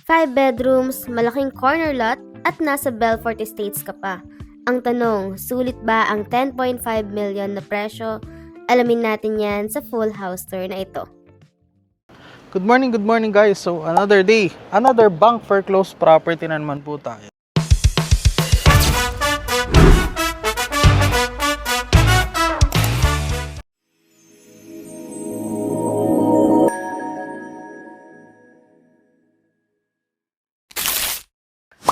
5 bedrooms, malaking corner lot, at nasa Belfort Estates ka pa. Ang tanong, sulit ba ang 10.5 million na presyo? Alamin natin yan sa full house tour na ito. Good morning guys. So another day, another bank foreclosed property na naman po tayo.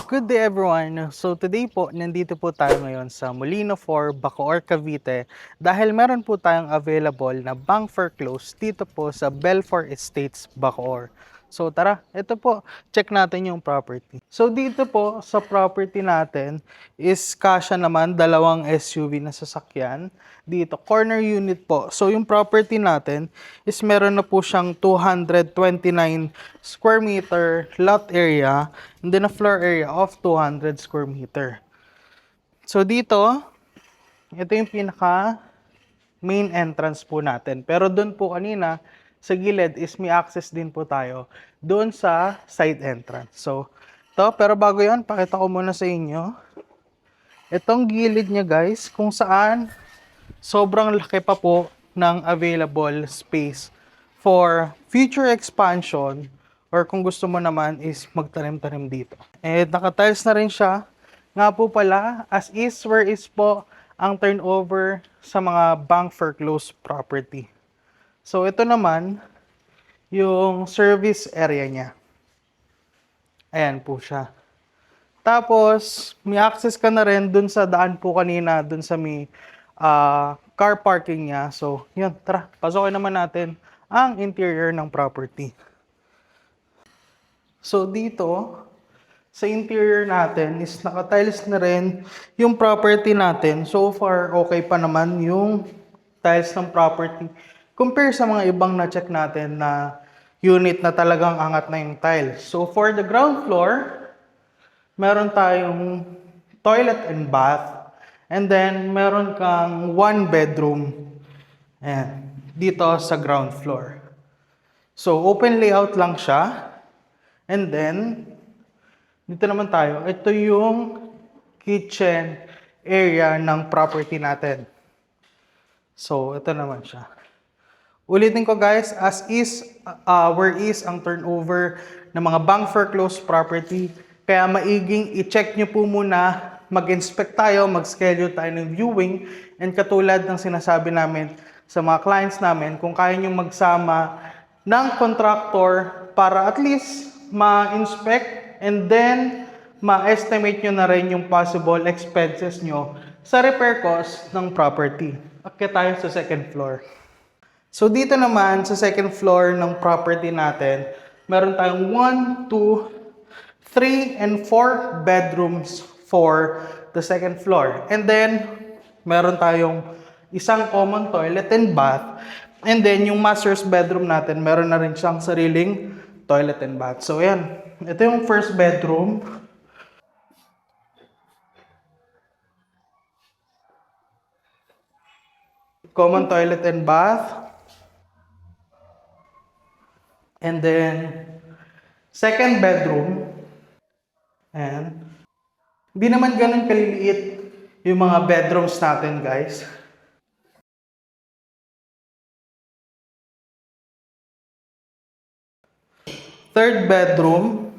Good day everyone! So today po, nandito po tayo ngayon sa Molino 4, Bacoor, Cavite dahil meron po tayong available na bank foreclosed dito po sa Belfort Estates, Bacoor. So tara, ito po, check natin yung property. So dito po sa property natin is kasya naman dalawang SUV na sasakyan. Dito, corner unit po. So yung property natin is meron na po siyang 229 square meter lot area and then a floor area of 200 square meter. So dito, ito yung pinaka main entrance po natin. Pero doon po kanina, sa gilid is may access din po tayo doon sa side entrance. So, pero bago yan, pakita ko muna sa inyo. Itong gilid niya guys, kung saan sobrang laki pa po ng available space for future expansion or kung gusto mo naman is magtanim-tanim dito. And naka-tiles na rin siya. Nga po pala, as is where is po ang turnover sa mga bank foreclosed property. So ito naman, yung service area niya. Ayan po siya. Tapos, may access ka na rin dun sa daan po kanina, dun sa may car parking niya. So, yun, tara, pasokin naman natin ang interior ng property. So, dito, sa interior natin is naka-tiles na rin yung property natin. So far, okay pa naman yung tiles ng property. Compare sa mga ibang na-check natin na unit na talagang angat na yung tiles. So for the ground floor, meron tayong toilet and bath. And then, meron kang 1 bedroom. Ayan, dito sa ground floor. So open layout lang siya. And then, dito naman tayo. Ito yung kitchen area ng property natin. So, ito naman siya. Ulitin ko guys, as is, where is ang turnover ng mga bank foreclosed property. Kaya maiging i-check nyo po muna, mag-inspect tayo, mag-schedule tayo ng viewing. And katulad ng sinasabi namin sa mga clients namin, kung kaya nyo magsama ng contractor para at least ma-inspect and then ma-estimate nyo na rin yung possible expenses nyo sa repair cost ng property. Okay tayo sa second floor. So dito naman sa second floor ng property natin, meron tayong 1, 2, 3, and 4 bedrooms for the second floor. And then, meron tayong isang common toilet and bath. And then, yung master's bedroom natin, meron na rin siyang sariling toilet and bath. So, ayan. Ito yung first bedroom. Common toilet and bath. And then, second bedroom. Ayan. Hindi naman ganun kaliliit yung mga bedrooms natin, guys. Third bedroom.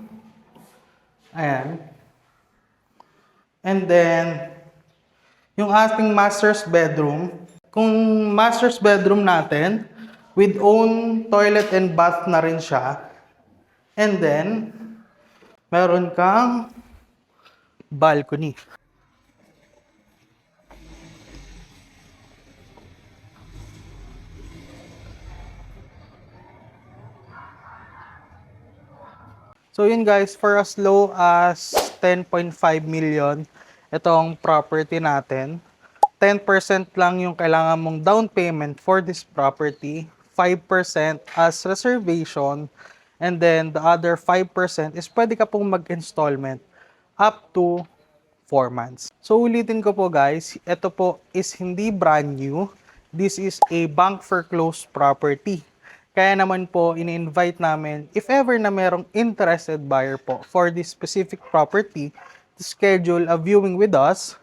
Ayan. And then, yung ating master's bedroom. Kung master's bedroom natin, with own toilet and bath na rin siya. And then, meron kang balcony. So yun guys, for as low as 10.5 million, itong property natin. 10% lang yung kailangan mong down payment for this property. 5% as reservation. And then the other 5% is pwede ka pong mag-installment up to 4 months. So ulitin ko po guys, ito po is hindi brand new. This is a bank foreclosed property. Kaya naman po, ini-invite namin, if ever na merong interested buyer po for this specific property, to schedule a viewing with us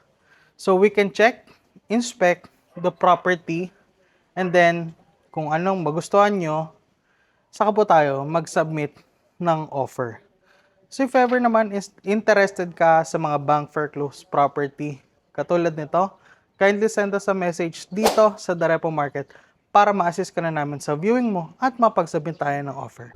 so we can check, inspect the property, and then kung anong magustuhan nyo, saka po tayo mag-submit ng offer. So if ever naman is interested ka sa mga bank foreclosed property, katulad nito, kindly send us a message dito sa The Repo Market para ma-assist ka na namin sa viewing mo at mapagsubmit tayo ng offer.